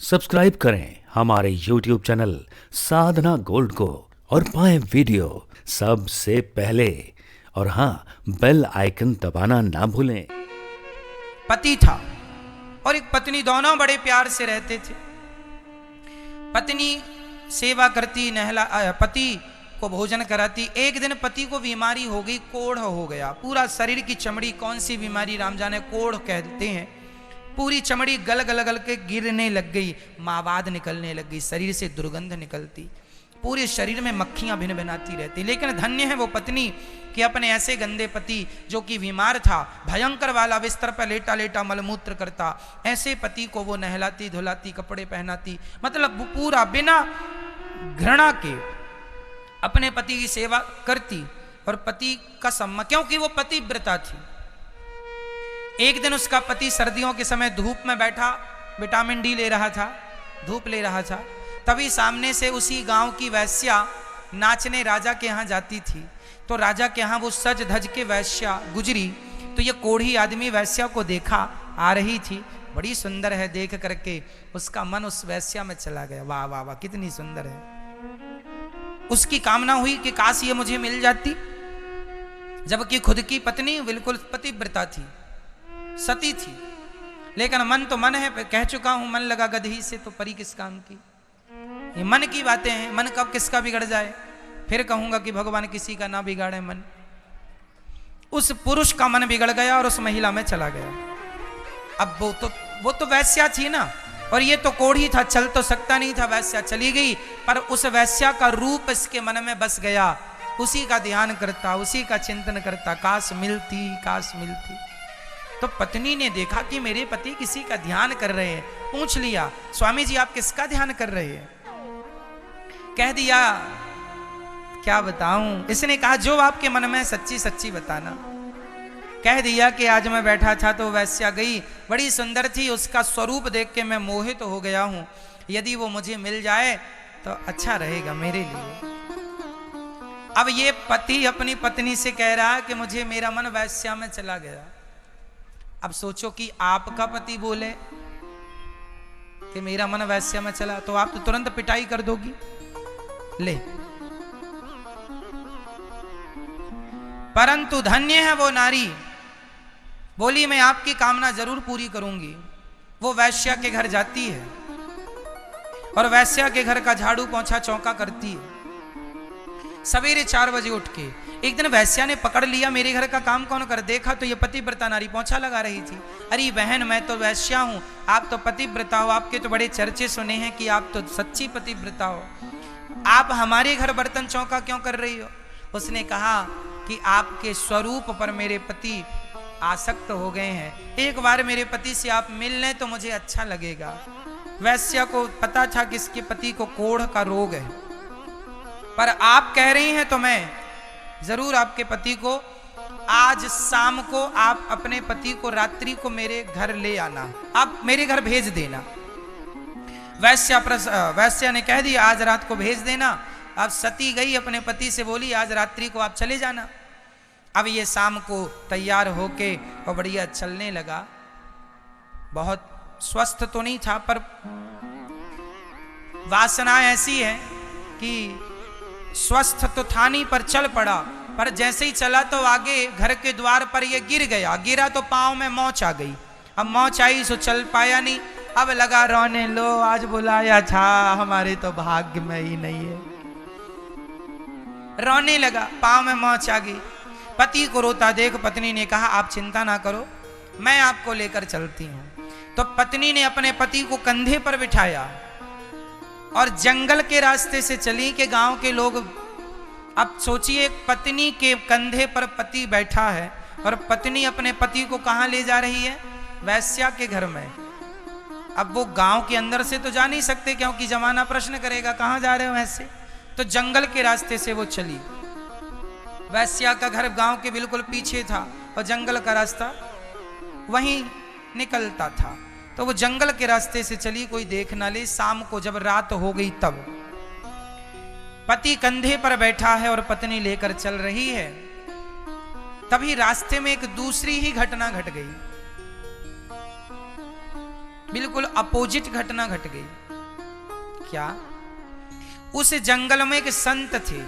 Subscribe करें हमारे YouTube channel साधना gold को और पाएं वीडियो सबसे पहले। और हाँ, बेल आइकन दबाना ना भूलें। पति था और एक पत्नी, दोनों बड़े प्यार से रहते थे। पत्नी सेवा करती, पति को भोजन कराती। एक दिन पति को बीमारी हो गई, कोढ़ हो गया। पूरा शरीर की चमड़ी, कौन सी बीमारी राम जाने, कोढ़ कहते हैं। पूरी चमड़ी गल गल गल के गिरने लग गई, मावाद निकलने लग गई, शरीर से दुर्गंध निकलती, पूरे शरीर में मक्खियां भिन भिनाती रहती। लेकिन धन्य है वो पत्नी कि अपने ऐसे गंदे पति, जो कि बीमार था, भयंकर वाला, बिस्तर पर लेटा लेटा मलमूत्र करता, ऐसे पति को वो नहलाती धुलाती, कपड़े पहनाती, मतलब पूरा बिना घृणा के अपने पति की सेवा करती। और पति का सम्मान, क्योंकि वो पतिव्रता थी। एक दिन उसका पति सर्दियों के समय धूप में बैठा विटामिन डी ले रहा था, धूप ले रहा था। तभी सामने से उसी गांव की वैश्या नाचने राजा के यहाँ जाती थी। तो राजा के यहाँ वो सज धज के वैश्या गुजरी। तो ये कोढ़ी आदमी वैश्या को देखा, आ रही थी, बड़ी सुंदर है। देख करके उसका मन उस वैश्या में चला गया। वाह वाह वाह, कितनी सुंदर है। उसकी कामना हुई कि काश ये मुझे मिल जाती, जबकि खुद की पत्नी बिल्कुल पतिव्रता थी, सती थी। लेकिन मन तो मन है, कह चुका हूं, मन लगा गदही से तो परी किस काम की। ये मन की बातें हैं, मन कब किसका बिगड़ जाए। फिर कहूंगा कि भगवान किसी का ना बिगाड़े मन। उस पुरुष का मन बिगड़ गया और उस महिला में चला गया। अब वो तो वैश्या थी ना, और ये तो कोढ़ी था, चल तो सकता नहीं था। वैश्या चली गई, पर उस वैश्या का रूप इसके मन में बस गया। उसी का ध्यान करता, उसी का चिंतन करता, काश मिलती, काश मिलती। तो पत्नी ने देखा कि मेरे पति किसी का ध्यान कर रहे हैं। पूछ लिया, स्वामी जी आप किसका ध्यान कर रहे हैं? कह दिया, क्या बताऊं। इसने कहा, जो आपके मन में सच्ची सच्ची बताना। कह दिया कि आज मैं बैठा था तो वैश्या गई, बड़ी सुंदर थी, उसका स्वरूप देख के मैं मोहित हो गया हूं। यदि वो मुझे मिल जाए तो अच्छा रहेगा मेरे लिए। अब ये पति अपनी पत्नी से कह रहा है कि मुझे, मेरा मन वैश्या में चला गया। अब सोचो कि आपका पति बोले कि मेरा मन वैश्या में चला, तो आप तो तुरंत पिटाई कर दोगी। ले, परंतु धन्य है वो नारी, बोली मैं आपकी कामना जरूर पूरी करूंगी। वो वैश्या के घर जाती है और वैश्या के घर का झाड़ू पोंछा चौका करती है। सवेरे 4 बजे उठ के एक दिन वैश्या ने पकड़ लिया, मेरे घर का काम कौन कर। देखा तो ये पतिव्रता नारी पोंछा लगा रही थी। अरे बहन, मैं तो वैश्या हूं, आप तो पतिव्रता हो, आपके तो बड़े चर्चे सुने हैं कि आप तो सच्ची पतिव्रता हो, आप हमारे घर बर्तन चौका क्यों कर रही हो? उसने कहा कि आपके स्वरूप पर मेरे पति आसक्त हो गए हैं, एक बार मेरे पति से आप मिल लें तो मुझे अच्छा लगेगा। वैश्या को पता था कि इसके पति को कोढ़ का रोग है, पर आप कह रही हैं तो मैं जरूर आपके पति को, आज शाम को आप अपने पति को रात्रि को मेरे घर ले आना, आप मेरे घर भेज देना। वैश्या ने कह दिया, आज रात को भेज देना। अब सती गई, अपने पति से बोली, आज रात्रि को आप चले जाना। अब ये शाम को तैयार होके और बढ़िया चलने लगा। बहुत स्वस्थ तो नहीं था, पर वासना ऐसी है कि स्वस्थ तो था नहीं, पर चल पड़ा। पर जैसे ही चला तो आगे घर के द्वार पर ये गिर गया। गिरा तो पांव में मोच आ गई। अब मोच आई सो चल पाया नहीं। अब लगा रोने, लो आज बुलाया था, हमारे तो भाग्य में ही नहीं है। रोने लगा, पांव में मोच आ गई। पति को रोता देख पत्नी ने कहा, आप चिंता ना करो, मैं आपको लेकर चलती हूं। तो पत्नी ने अपने पति को कंधे पर बिठाया और जंगल के रास्ते से चली कि गांव के लोग, अब सोचिए पत्नी के कंधे पर पति बैठा है और पत्नी अपने पति को कहां ले जा रही है? वैश्या के घर में। अब वो गांव के अंदर से तो जा नहीं सकते, क्योंकि जमाना प्रश्न करेगा कहां जा रहे हो ऐसे। तो जंगल के रास्ते से वो चली। वैश्या का घर गांव के बिल्कुल पीछे था और जंगल का रास्ता वहीं निकलता था। तो वो जंगल के रास्ते से चली, कोई देख ना ले। शाम को जब रात हो गई तब पति कंधे पर बैठा है और पत्नी लेकर चल रही है। तभी रास्ते में एक दूसरी ही घटना घट गई। बिल्कुल अपोजिट घटना घट गई। क्या? उस जंगल में एक संत थे।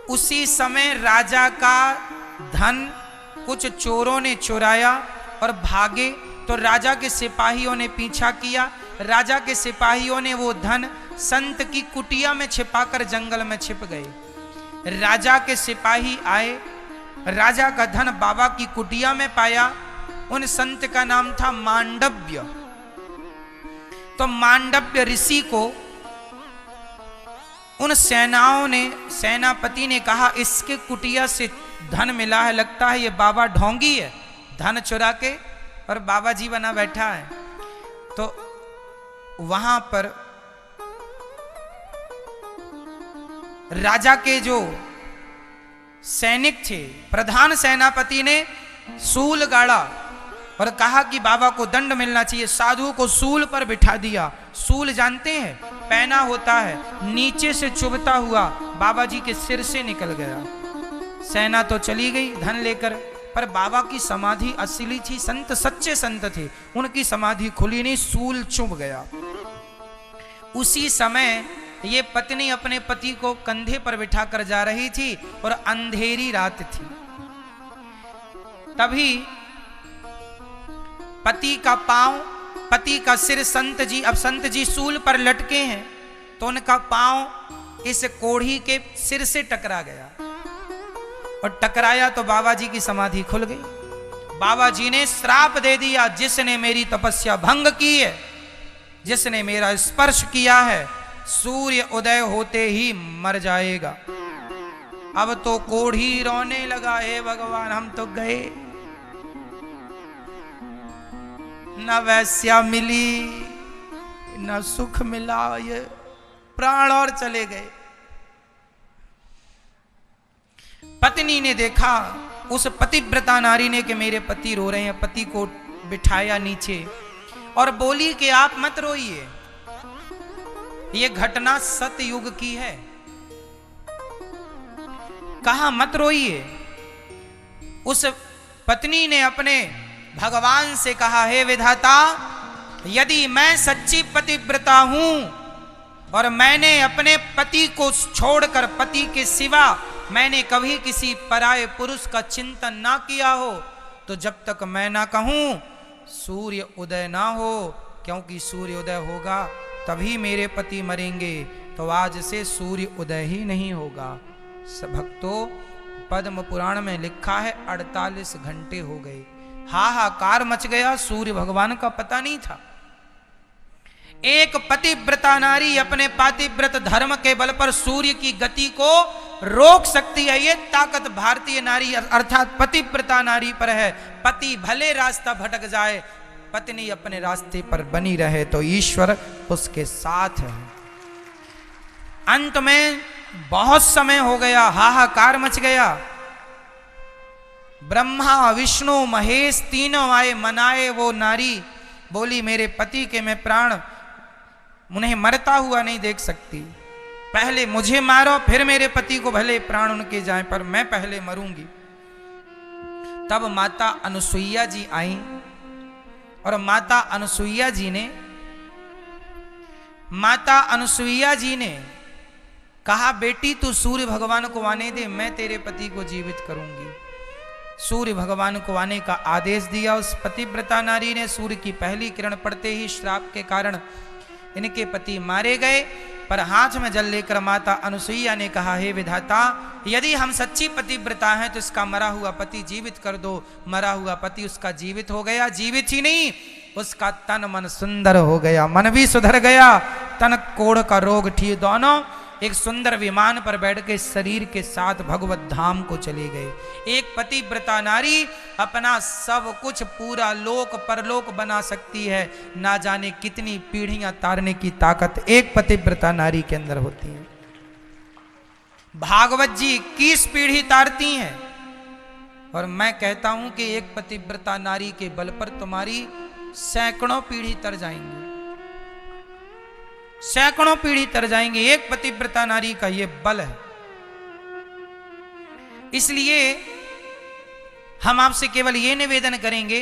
उसी समय राजा का धन कुछ चोरों ने चुराया और भागे, तो राजा के सिपाहियों ने पीछा किया। राजा के सिपाहियों ने वो धन संत की कुटिया में छिपाकर जंगल में छिप गए। राजा के सिपाही आए, राजा का धन बाबा की कुटिया में पाया। उन संत का नाम था मांडव्य। तो मांडव्य ऋषि को उन सेनापति ने कहा, इसके कुटिया से धन मिला है, लगता है ये बाबा ढोंगी है, धन चुरा के और बाबा जी बना बैठा है। तो वहां पर राजा के जो सैनिक थे, प्रधान सेनापति ने सूल गाड़ा और कहा कि बाबा को दंड मिलना चाहिए। साधु को सूल पर बिठा दिया। सूल जानते हैं, पैना होता है, नीचे से चुभता हुआ बाबा जी के सिर से निकल गया। सेना तो चली गई धन लेकर, पर बाबा की समाधि असली थी। संत सच्चे संत थे, उनकी समाधि खुली नहीं, सूल चुभ गया। उसी समय ये पत्नी अपने पति को कंधे पर बिठाकर जा रही थी और अंधेरी रात थी। तभी पति का पांव, पति का सिर संत जी, अब संत जी सूल पर लटके हैं, तो उनका पांव इस कोढ़ी के सिर से टकरा गया और टकराया तो बाबा जी की समाधि खुल गई। बाबा जी ने श्राप दे दिया, जिसने मेरी तपस्या भंग की है, जिसने मेरा स्पर्श किया है, सूर्य उदय होते ही मर जाएगा। अब तो कोढ़ी रोने लगा, हे भगवान हम तो गए, न वैश्या मिली न सुख मिला, ये प्राण और चले गए। पत्नी ने देखा, उस पतिव्रता नारी ने कि मेरे पति रो रहे हैं, पति को बिठाया नीचे और बोली कि आप मत रोइए, ये घटना सतयुग की है। कहा मत रोइए। उस पत्नी ने अपने भगवान से कहा, हे विधाता, यदि मैं सच्ची पतिव्रता हूं और मैंने अपने पति को छोड़कर, पति के सिवा मैंने कभी किसी पराये पुरुष का चिंतन ना किया हो, तो जब तक मैं ना कहूं सूर्य उदय ना हो, क्योंकि सूर्य उदय होगा तभी मेरे पति मरेंगे, तो आज से सूर्य उदय ही नहीं होगा। भक्तों, पद्म पुराण में लिखा है 48 घंटे हो गए, हाहाकार मच गया, सूर्य भगवान का पता नहीं था। एक पतिव्रता नारी अपने पातिव्रत धर्म के बल पर सूर्य की गति को रोक सकती है, ये ताकत भारतीय नारी अर्थात पतिव्रता नारी पर है। पति भले रास्ता भटक जाए, पत्नी अपने रास्ते पर बनी रहे तो ईश्वर उसके साथ है। अंत में बहुत समय हो गया, हाहाकार मच गया। ब्रह्मा विष्णु महेश तीनों आए, मनाए। वो नारी बोली, मेरे पति के मैं प्राण उन्हें मरता हुआ नहीं देख सकती, पहले मुझे मारो, फिर मेरे पति को भले प्राण उनके जाएं, पर मैं पहले मरूंगी। तब माता अनुसुईया जी आई और माता अनुसुईया जी ने कहा, बेटी तू सूर्य भगवान को आने दे, मैं तेरे पति को जीवित करूंगी। सूर्य भगवान को आने का आदेश दिया। उस पतिव्रता नारी ने सूर्य की पहली किरण पड़ते ही श्राप के कारण इनके पति मारे गए, पर हाथ में जल लेकर माता अनुसुईया ने कहा, हे विधाता, यदि हम सच्ची पतिव्रता हैं तो इसका मरा हुआ पति जीवित कर दो। मरा हुआ पति उसका जीवित हो गया, जीवित ही नहीं उसका तन मन सुंदर हो गया, मन भी सुधर गया, तन कोढ़ का रोग ठीक, दोनों एक सुंदर विमान पर बैठ के शरीर के साथ भगवत धाम को चले गए। एक पतिव्रता नारी अपना सब कुछ पूरा लोक परलोक बना सकती है, ना जाने कितनी पीढ़ियां तारने की ताकत एक पतिव्रता नारी के अंदर होती है। भागवत जी 21 पीढ़ी तारती हैं, और मैं कहता हूं कि एक पतिव्रता नारी के बल पर तुम्हारी सैकड़ों पीढ़ी तर जाएंगी, सैकड़ों पीढ़ी तर जाएंगे। एक पतिव्रता नारी का यह बल है। इसलिए हम आपसे केवल यह निवेदन करेंगे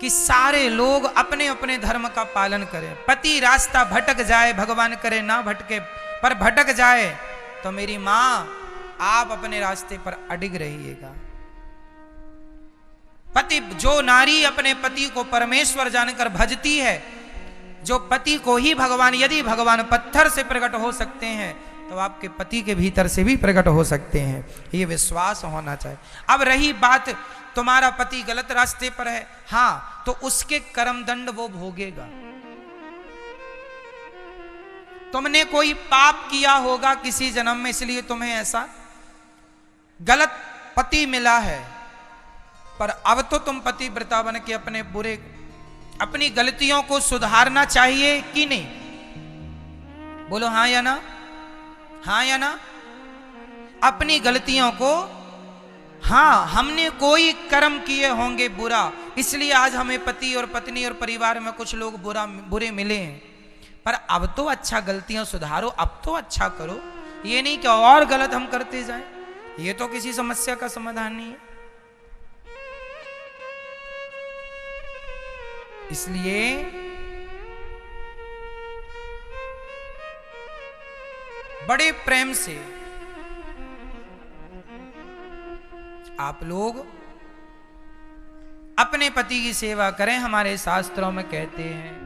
कि सारे लोग अपने अपने धर्म का पालन करें। पति रास्ता भटक जाए, भगवान करे ना भटके, पर भटक जाए तो मेरी मां आप अपने रास्ते पर अडिग रहिएगा। पति, जो नारी अपने पति को परमेश्वर जानकर भजती है, जो पति को ही भगवान, यदि भगवान पत्थर से प्रकट हो सकते हैं तो आपके पति के भीतर से भी प्रकट हो सकते हैं, ये विश्वास होना चाहिए। अब रही बात तुम्हारा पति गलत रास्ते पर है, हां, तो उसके कर्म दंड वो भोगेगा। तुमने कोई पाप किया होगा किसी जन्म में, इसलिए तुम्हें ऐसा गलत पति मिला है, पर अब तो तुम पतिव्रता बन के अपनी गलतियों को सुधारना चाहिए कि नहीं? बोलो हां या ना, हां या ना? अपनी गलतियों को, हां, हमने कोई कर्म किए होंगे बुरा, इसलिए आज हमें पति और पत्नी और परिवार में कुछ लोग बुरे मिले हैं, पर अब तो अच्छा गलतियां सुधारो, अब तो अच्छा करो। ये नहीं कि और गलत हम करते जाएं, ये तो किसी समस्या का समाधान नहीं है। इसलिए बड़े प्रेम से आप लोग अपने पति की सेवा करें। हमारे शास्त्रों में कहते हैं